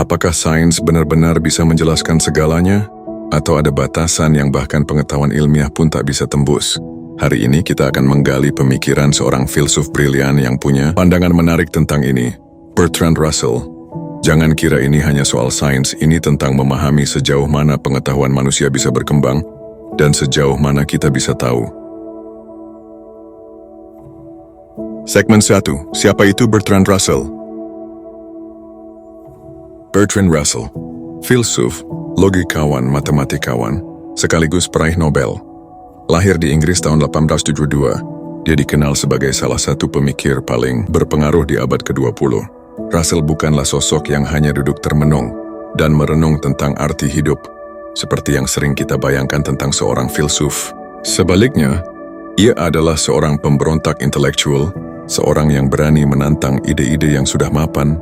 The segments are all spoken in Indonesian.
Apakah sains benar-benar bisa menjelaskan segalanya? Atau ada batasan yang bahkan pengetahuan ilmiah pun tak bisa tembus? Hari ini kita akan menggali pemikiran seorang filsuf brilian yang punya pandangan menarik tentang ini, Bertrand Russell. Jangan kira ini hanya soal sains, ini tentang memahami sejauh mana pengetahuan manusia bisa berkembang dan sejauh mana kita bisa tahu. Segmen 1. Siapa itu Bertrand Russell? Bertrand Russell, filsuf, logikawan, matematikawan, sekaligus peraih Nobel. Lahir di Inggris tahun 1872, dia dikenal sebagai salah satu pemikir paling berpengaruh di abad ke-20. Russell bukanlah sosok yang hanya duduk termenung dan merenung tentang arti hidup, seperti yang sering kita bayangkan tentang seorang filsuf. Sebaliknya, ia adalah seorang pemberontak intelektual, seorang yang berani menantang ide-ide yang sudah mapan,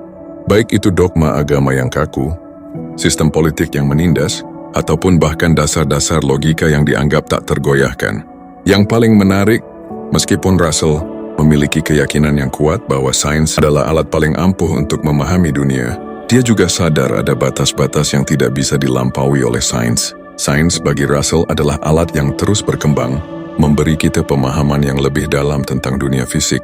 baik itu dogma agama yang kaku, sistem politik yang menindas, ataupun bahkan dasar-dasar logika yang dianggap tak tergoyahkan. Yang paling menarik, meskipun Russell memiliki keyakinan yang kuat bahwa sains adalah alat paling ampuh untuk memahami dunia, dia juga sadar ada batas-batas yang tidak bisa dilampaui oleh sains. Sains bagi Russell adalah alat yang terus berkembang, memberi kita pemahaman yang lebih dalam tentang dunia fisik.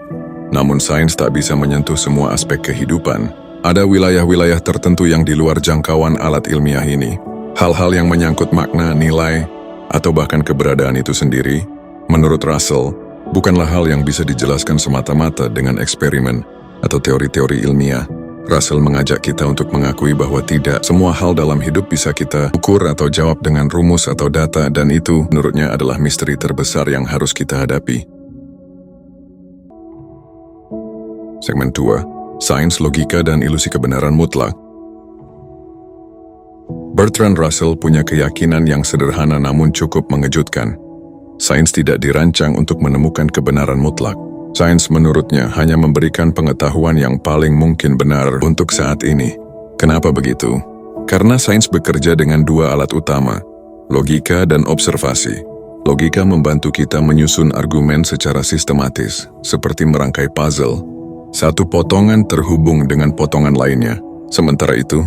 Namun sains tak bisa menyentuh semua aspek kehidupan. Ada wilayah-wilayah tertentu yang di luar jangkauan alat ilmiah ini. Hal-hal yang menyangkut makna, nilai, atau bahkan keberadaan itu sendiri, menurut Russell, bukanlah hal yang bisa dijelaskan semata-mata dengan eksperimen atau teori-teori ilmiah. Russell mengajak kita untuk mengakui bahwa tidak semua hal dalam hidup bisa kita ukur atau jawab dengan rumus atau data, dan itu, menurutnya, adalah misteri terbesar yang harus kita hadapi. Segmen 2. Sains, logika, dan ilusi kebenaran mutlak. Bertrand Russell punya keyakinan yang sederhana namun cukup mengejutkan. Sains tidak dirancang untuk menemukan kebenaran mutlak. Sains menurutnya hanya memberikan pengetahuan yang paling mungkin benar untuk saat ini. Kenapa begitu? Karena sains bekerja dengan dua alat utama, logika dan observasi. Logika membantu kita menyusun argumen secara sistematis, seperti merangkai puzzle. Satu potongan terhubung dengan potongan lainnya. Sementara itu,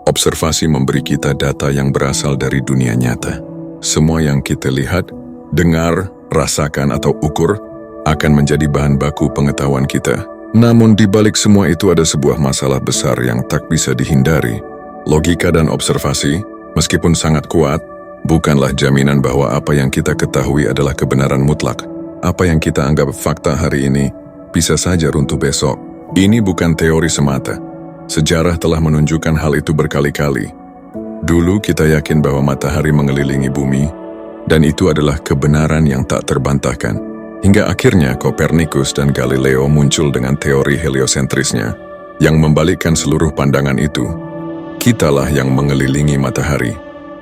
observasi memberi kita data yang berasal dari dunia nyata. Semua yang kita lihat, dengar, rasakan, atau ukur akan menjadi bahan baku pengetahuan kita. Namun di balik semua itu ada sebuah masalah besar yang tak bisa dihindari. Logika dan observasi, meskipun sangat kuat, bukanlah jaminan bahwa apa yang kita ketahui adalah kebenaran mutlak. Apa yang kita anggap fakta hari ini bisa saja runtuh besok. Ini bukan teori semata. Sejarah telah menunjukkan hal itu berkali-kali. Dulu kita yakin bahwa matahari mengelilingi bumi, dan itu adalah kebenaran yang tak terbantahkan. Hingga akhirnya Copernicus dan Galileo muncul dengan teori heliosentrisnya, yang membalikkan seluruh pandangan itu. Kitalah yang mengelilingi matahari.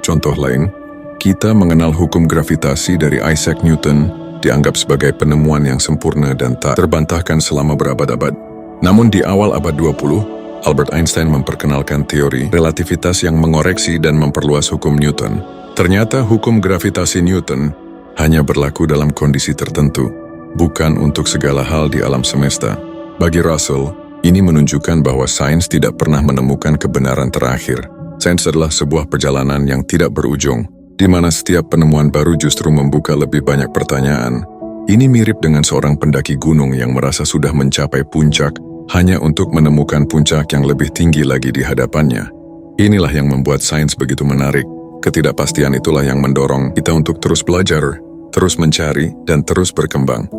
Contoh lain, kita mengenal hukum gravitasi dari Isaac Newton, dianggap sebagai penemuan yang sempurna dan tak terbantahkan selama berabad-abad. Namun di awal abad 20, Albert Einstein memperkenalkan teori relativitas yang mengoreksi dan memperluas hukum Newton. Ternyata hukum gravitasi Newton hanya berlaku dalam kondisi tertentu, bukan untuk segala hal di alam semesta. Bagi Russell, ini menunjukkan bahwa sains tidak pernah menemukan kebenaran terakhir. Sains adalah sebuah perjalanan yang tidak berujung, di mana setiap penemuan baru justru membuka lebih banyak pertanyaan. Ini mirip dengan seorang pendaki gunung yang merasa sudah mencapai puncak hanya untuk menemukan puncak yang lebih tinggi lagi di hadapannya. Inilah yang membuat sains begitu menarik. Ketidakpastian itulah yang mendorong kita untuk terus belajar, terus mencari, dan terus berkembang.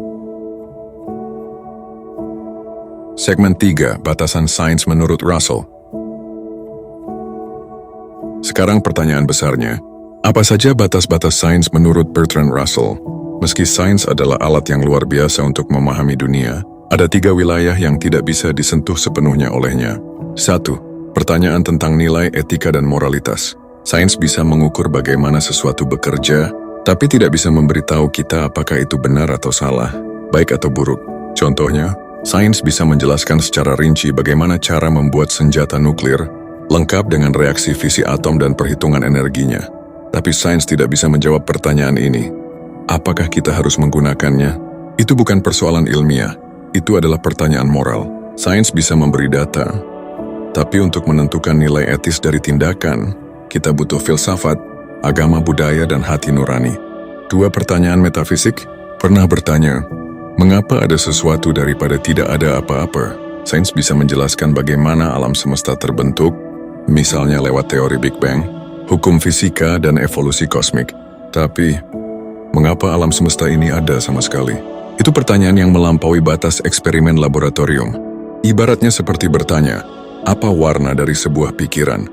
Segmen 3. Batasan sains menurut Russell. Sekarang pertanyaan besarnya, apa saja batas-batas sains menurut Bertrand Russell? Meski sains adalah alat yang luar biasa untuk memahami dunia, ada 3 wilayah yang tidak bisa disentuh sepenuhnya olehnya. 1. Pertanyaan tentang nilai, etika, dan moralitas. Sains bisa mengukur bagaimana sesuatu bekerja, tapi tidak bisa memberitahu kita apakah itu benar atau salah, baik atau buruk. Contohnya, sains bisa menjelaskan secara rinci bagaimana cara membuat senjata nuklir, lengkap dengan reaksi fisi atom dan perhitungan energinya. Tapi sains tidak bisa menjawab pertanyaan ini. Apakah kita harus menggunakannya? Itu bukan persoalan ilmiah, itu adalah pertanyaan moral. Sains bisa memberi data, Tapi untuk menentukan nilai etis dari tindakan, kita butuh filsafat, agama, budaya, dan hati nurani. 2 pertanyaan metafisik. Pernah bertanya, mengapa ada sesuatu daripada tidak ada apa-apa? Sains bisa menjelaskan bagaimana alam semesta terbentuk, misalnya lewat teori Big Bang, hukum fisika, dan evolusi kosmik. Tapi, mengapa alam semesta ini ada sama sekali? Itu pertanyaan yang melampaui batas eksperimen laboratorium. Ibaratnya seperti bertanya, apa warna dari sebuah pikiran?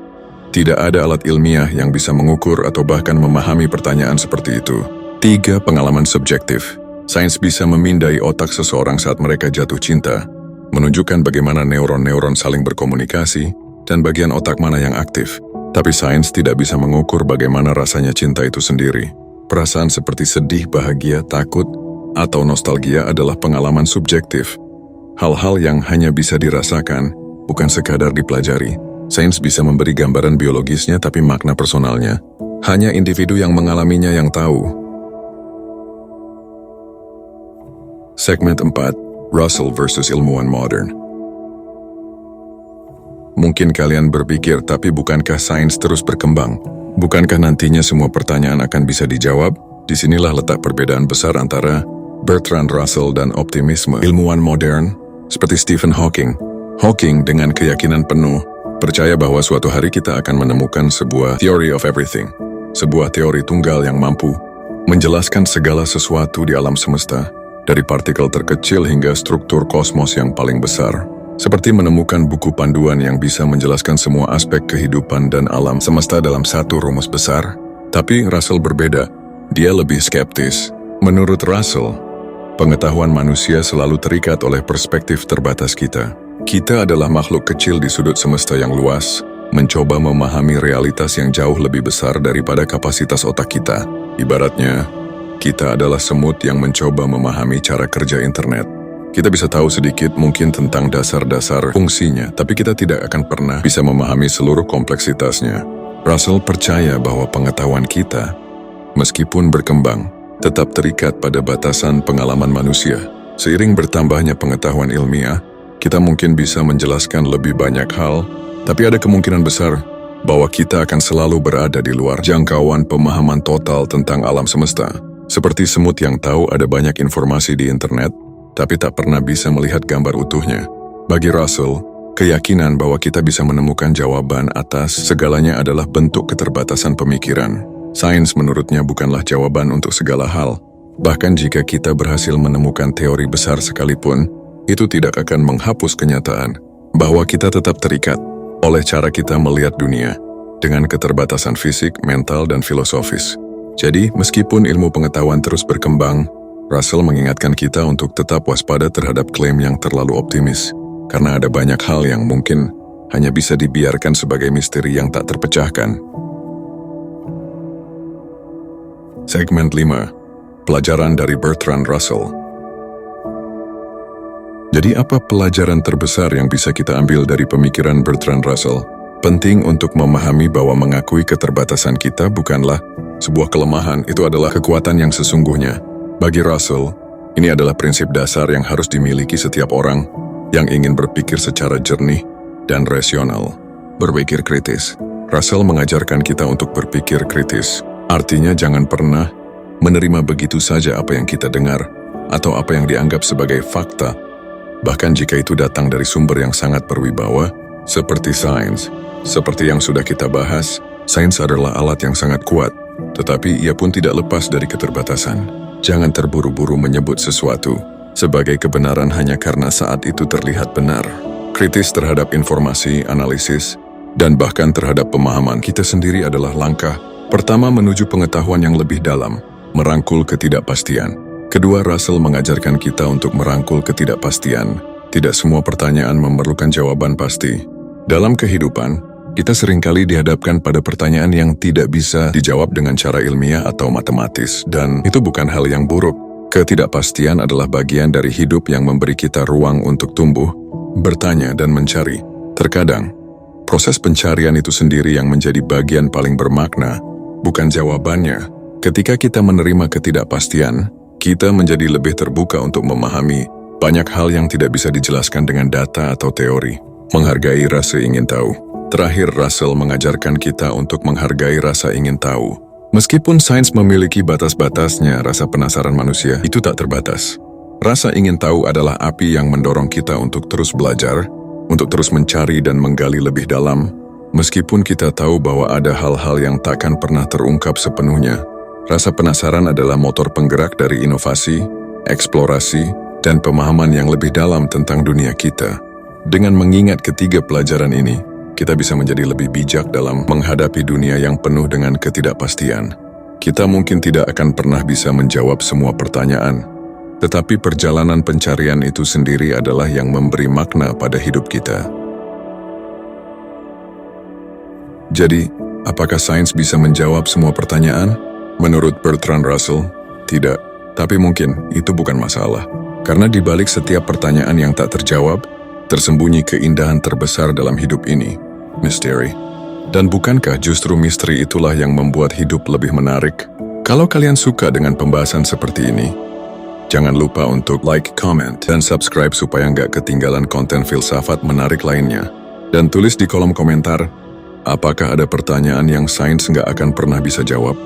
Tidak ada alat ilmiah yang bisa mengukur atau bahkan memahami pertanyaan seperti itu. 3 pengalaman subjektif. Sains bisa memindai otak seseorang saat mereka jatuh cinta, menunjukkan bagaimana neuron-neuron saling berkomunikasi, dan bagian otak mana yang aktif. Tapi sains tidak bisa mengukur bagaimana rasanya cinta itu sendiri. Perasaan seperti sedih, bahagia, takut, atau nostalgia adalah pengalaman subjektif. Hal-hal yang hanya bisa dirasakan, bukan sekadar dipelajari. Sains bisa memberi gambaran biologisnya, tapi makna personalnya hanya individu yang mengalaminya yang tahu. Segmen 4, Russell versus ilmuwan modern. Mungkin kalian berpikir, tapi bukankah sains terus berkembang? Bukankah nantinya semua pertanyaan akan bisa dijawab? Disinilah letak perbedaan besar antara Bertrand Russell dan optimisme ilmuwan modern seperti Stephen Hawking. Hawking dengan keyakinan penuh percaya bahwa suatu hari kita akan menemukan sebuah theory of everything, sebuah teori tunggal yang mampu menjelaskan segala sesuatu di alam semesta, dari partikel terkecil hingga struktur kosmos yang paling besar. Seperti menemukan buku panduan yang bisa menjelaskan semua aspek kehidupan dan alam semesta dalam satu rumus besar. Tapi Russell berbeda, dia lebih skeptis. Menurut Russell, pengetahuan manusia selalu terikat oleh perspektif terbatas kita. Kita adalah makhluk kecil di sudut semesta yang luas, mencoba memahami realitas yang jauh lebih besar daripada kapasitas otak kita. Ibaratnya, kita adalah semut yang mencoba memahami cara kerja internet. Kita bisa tahu sedikit mungkin tentang dasar-dasar fungsinya, tapi kita tidak akan pernah bisa memahami seluruh kompleksitasnya. Russell percaya bahwa pengetahuan kita, meskipun berkembang, tetap terikat pada batasan pengalaman manusia. Seiring bertambahnya pengetahuan ilmiah, kita mungkin bisa menjelaskan lebih banyak hal, tapi ada kemungkinan besar bahwa kita akan selalu berada di luar jangkauan pemahaman total tentang alam semesta. Seperti semut yang tahu ada banyak informasi di internet, tapi tak pernah bisa melihat gambar utuhnya. Bagi Russell, keyakinan bahwa kita bisa menemukan jawaban atas segalanya adalah bentuk keterbatasan pemikiran. Sains menurutnya bukanlah jawaban untuk segala hal. Bahkan jika kita berhasil menemukan teori besar sekalipun, itu tidak akan menghapus kenyataan bahwa kita tetap terikat oleh cara kita melihat dunia dengan keterbatasan fisik, mental, dan filosofis. Jadi, meskipun ilmu pengetahuan terus berkembang, Russell mengingatkan kita untuk tetap waspada terhadap klaim yang terlalu optimis, karena ada banyak hal yang mungkin hanya bisa dibiarkan sebagai misteri yang tak terpecahkan. Segmen 5, Pelajaran dari Bertrand Russell. Jadi apa pelajaran terbesar yang bisa kita ambil dari pemikiran Bertrand Russell? Penting untuk memahami bahwa mengakui keterbatasan kita bukanlah sebuah kelemahan, itu adalah kekuatan yang sesungguhnya. Bagi Russell, ini adalah prinsip dasar yang harus dimiliki setiap orang yang ingin berpikir secara jernih dan rasional. Berpikir kritis. Russell mengajarkan kita untuk berpikir kritis. Artinya jangan pernah menerima begitu saja apa yang kita dengar atau apa yang dianggap sebagai fakta, bahkan jika itu datang dari sumber yang sangat berwibawa, seperti sains. Seperti yang sudah kita bahas, sains adalah alat yang sangat kuat, tetapi ia pun tidak lepas dari keterbatasan. Jangan terburu-buru menyebut sesuatu sebagai kebenaran hanya karena saat itu terlihat benar. Kritis terhadap informasi, analisis, dan bahkan terhadap pemahaman kita sendiri adalah langkah pertama menuju pengetahuan yang lebih dalam, merangkul ketidakpastian. Kedua, Russell mengajarkan kita untuk merangkul ketidakpastian. Tidak semua pertanyaan memerlukan jawaban pasti. Dalam kehidupan, kita seringkali dihadapkan pada pertanyaan yang tidak bisa dijawab dengan cara ilmiah atau matematis, dan itu bukan hal yang buruk. Ketidakpastian adalah bagian dari hidup yang memberi kita ruang untuk tumbuh, bertanya, dan mencari. Terkadang, proses pencarian itu sendiri yang menjadi bagian paling bermakna, bukan jawabannya. Ketika kita menerima ketidakpastian, kita menjadi lebih terbuka untuk memahami banyak hal yang tidak bisa dijelaskan dengan data atau teori. Menghargai rasa ingin tahu. Terakhir, Russell mengajarkan kita untuk menghargai rasa ingin tahu. Meskipun sains memiliki batas-batasnya, rasa penasaran manusia itu tak terbatas. Rasa ingin tahu adalah api yang mendorong kita untuk terus belajar, untuk terus mencari dan menggali lebih dalam, meskipun kita tahu bahwa ada hal-hal yang takkan pernah terungkap sepenuhnya. Rasa penasaran adalah motor penggerak dari inovasi, eksplorasi, dan pemahaman yang lebih dalam tentang dunia kita. Dengan mengingat ketiga pelajaran ini, kita bisa menjadi lebih bijak dalam menghadapi dunia yang penuh dengan ketidakpastian. Kita mungkin tidak akan pernah bisa menjawab semua pertanyaan, tetapi perjalanan pencarian itu sendiri adalah yang memberi makna pada hidup kita. Jadi, apakah sains bisa menjawab semua pertanyaan? Menurut Bertrand Russell, tidak. Tapi mungkin itu bukan masalah. Karena di balik setiap pertanyaan yang tak terjawab, tersembunyi keindahan terbesar dalam hidup ini, misteri. Dan bukankah justru misteri itulah yang membuat hidup lebih menarik? Kalau kalian suka dengan pembahasan seperti ini, jangan lupa untuk like, comment, dan subscribe supaya nggak ketinggalan konten filsafat menarik lainnya. Dan tulis di kolom komentar, apakah ada pertanyaan yang sains nggak akan pernah bisa jawab?